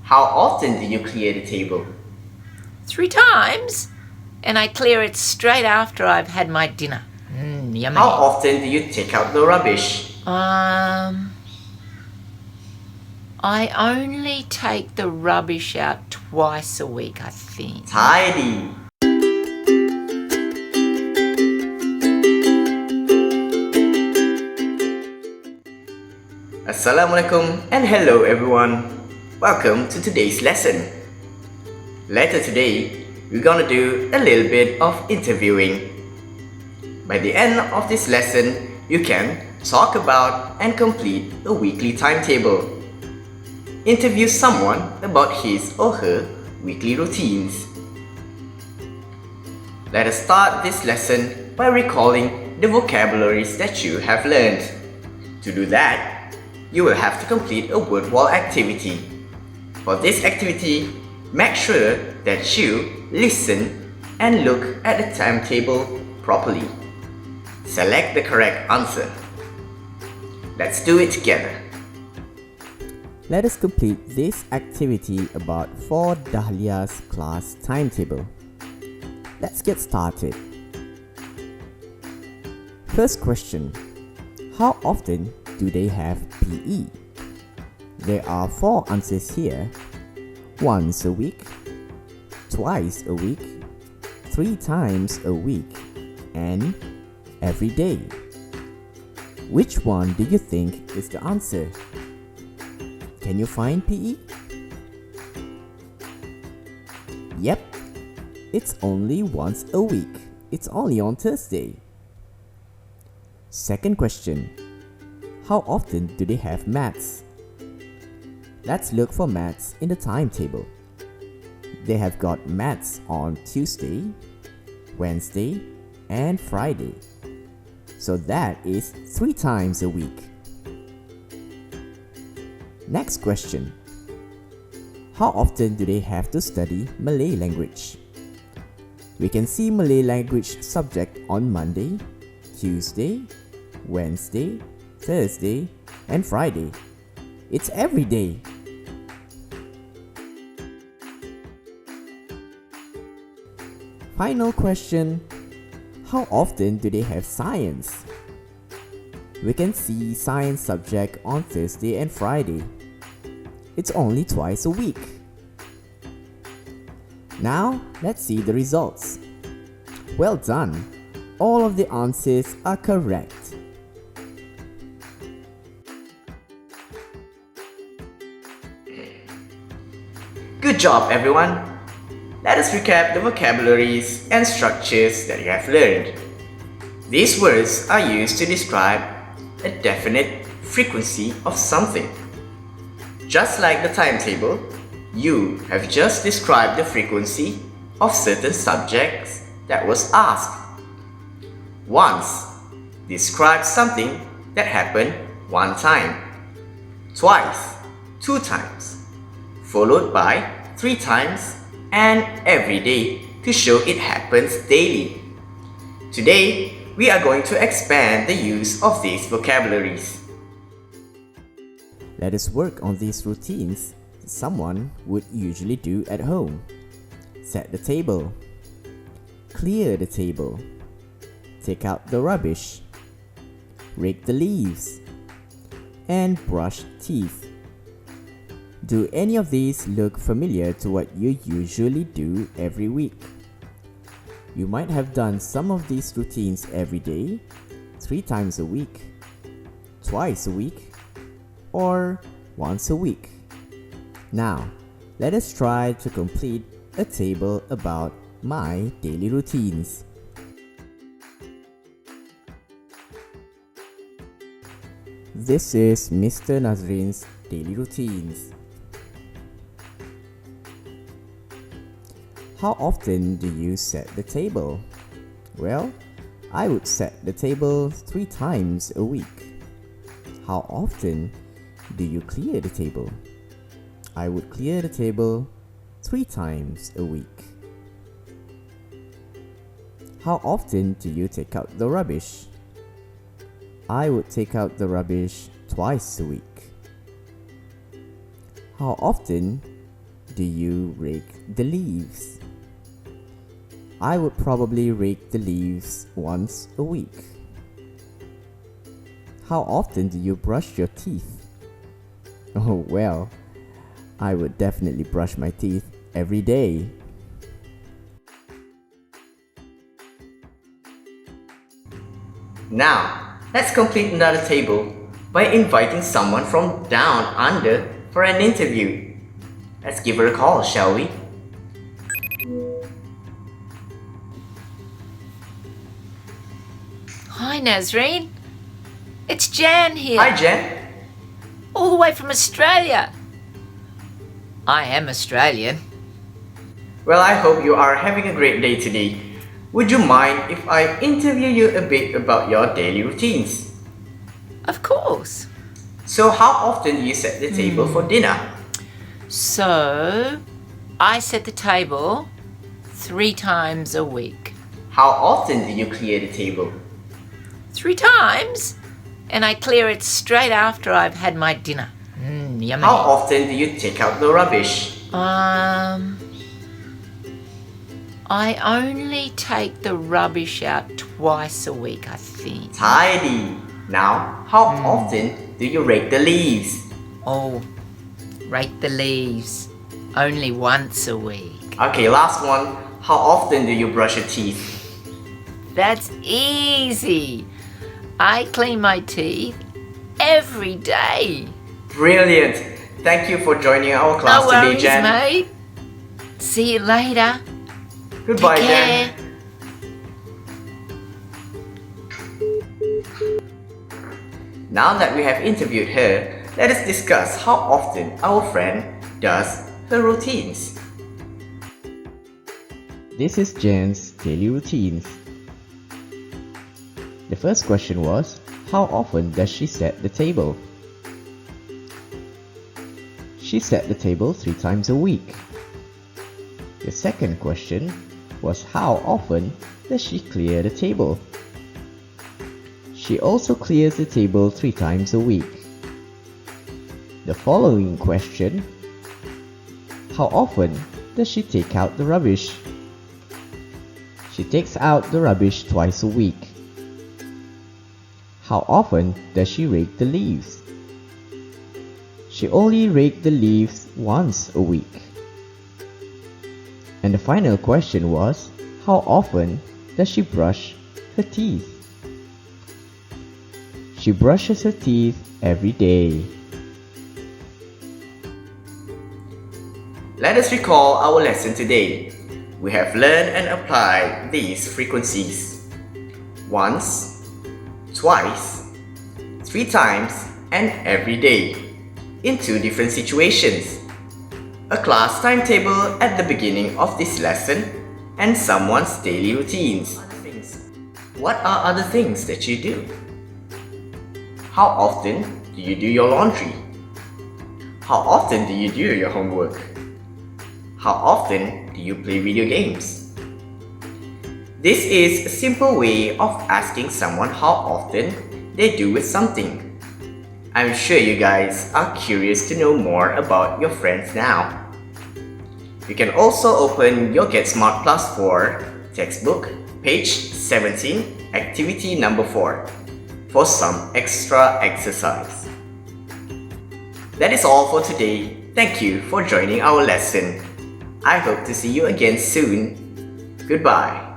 How often do you clear the table? 3 times, and I clear it straight after I've had my dinner. Yummy. How often do you take out the rubbish? I only take the rubbish out twice a week, I think. Tidy. Assalamualaikum and hello everyone. Welcome to today's lesson. Later today, we're gonna do a little bit of interviewing. By the end of this lesson, you can talk about and complete a weekly timetable. Interview someone about his or her weekly routines. Let us start this lesson by recalling the vocabularies that you have learned. To do that, you will have to complete a word wall activity. For this activity, make sure that you listen and look at the timetable properly. Select the correct answer. Let's do it together. Let us complete this activity about for Dahlia's class timetable. Let's get started. First question. How often do they have PE? There are 4 answers here. Once a week, twice a week, 3 times a week, and every day. Which one do you think is the answer? Can you find PE? Yep, it's only once a week. It's only on Thursday. Second question. How often do they have maths? Let's look for maths in the timetable. They have got maths on Tuesday, Wednesday, and Friday. So that is 3 times a week. Next question. How often do they have to study Malay language? We can see Malay language subject on Monday, Tuesday, Wednesday, Thursday, and Friday. It's every day. Final question. How often do they have science? We can see science subject on Thursday and Friday. It's only twice a week. Now, let's see the results. Well done. All of the answers are correct. Good job, everyone. Let us recap the vocabularies and structures that you have learned. These words are used to describe a definite frequency of something. Just like the timetable, you have just described the frequency of certain subjects that was asked. Once describes something that happened 1 time. Twice, 2 times. Followed by 3 times and every day to show it happens daily. Today, we are going to expand the use of these vocabularies. Let us work on these routines that someone would usually do at home. Set the table. Clear the table. Take out the rubbish. Rake the leaves. And brush teeth. Do any of these look familiar to what you usually do every week? You might have done some of these routines every day, 3 times a week, twice a week, or once a week. Now, let us try to complete a table about my daily routines. This is Mr. Nazrin's daily routines. How often do you set the table? Well, I would set the table 3 times a week. How often do you clear the table? I would clear the table 3 times a week. How often do you take out the rubbish? I would take out the rubbish twice a week. How often do you rake the leaves? I would probably rake the leaves once a week. How often do you brush your teeth? Oh well, I would definitely brush my teeth every day. Now, let's complete another table by inviting someone from down under for an interview. Let's give her a call, shall we? Hi, Nazreen. It's Jan here. Hi, Jen. All the way from Australia. I am Australian. Well, I hope you are having a great day today. Would you mind if I interview you a bit about your daily routines? Of course. So, how often do you set the table for dinner? So, I set the table 3 times a week. How often do you clear the table? 3 times? And I clear it straight after I've had my dinner. Yummy. How often do you take out the rubbish? I only take the rubbish out twice a week, I think. Tidy. Now, how often do you rake the leaves? Oh, rake the leaves only once a week. Okay, last one. How often do you brush your teeth? That's easy. I clean my teeth every day. Brilliant. Thank you for joining our class No today, worries, Jen. mate. See you later. Goodbye, Take care. Jen. Now that we have interviewed her, let us discuss how often our friend does her routines. This is Jen's daily routines. The first question was, how often does she set the table? She set the table 3 times a week. The second question was, how often does she clear the table? She also clears the table 3 times a week. The following question, how often does she take out the rubbish? She takes out the rubbish twice a week. How often does she rake the leaves? She only rakes the leaves once a week. And the final question was, how often does she brush her teeth? She brushes her teeth every day. Let us recall our lesson today. We have learned and applied these frequencies: once, twice, 3 times, and every day in 2 different situations. A class timetable at the beginning of this lesson and someone's daily routines. What are other things that you do? How often do you do your laundry? How often do you do your homework? How often do you play video games? This is a simple way of asking someone how often they do with something. I'm sure you guys are curious to know more about your friends now. You can also open your Get Smart Plus 4 textbook, page 17, activity number 4, for some extra exercise. That is all for today. Thank you for joining our lesson. I hope to see you again soon. Goodbye.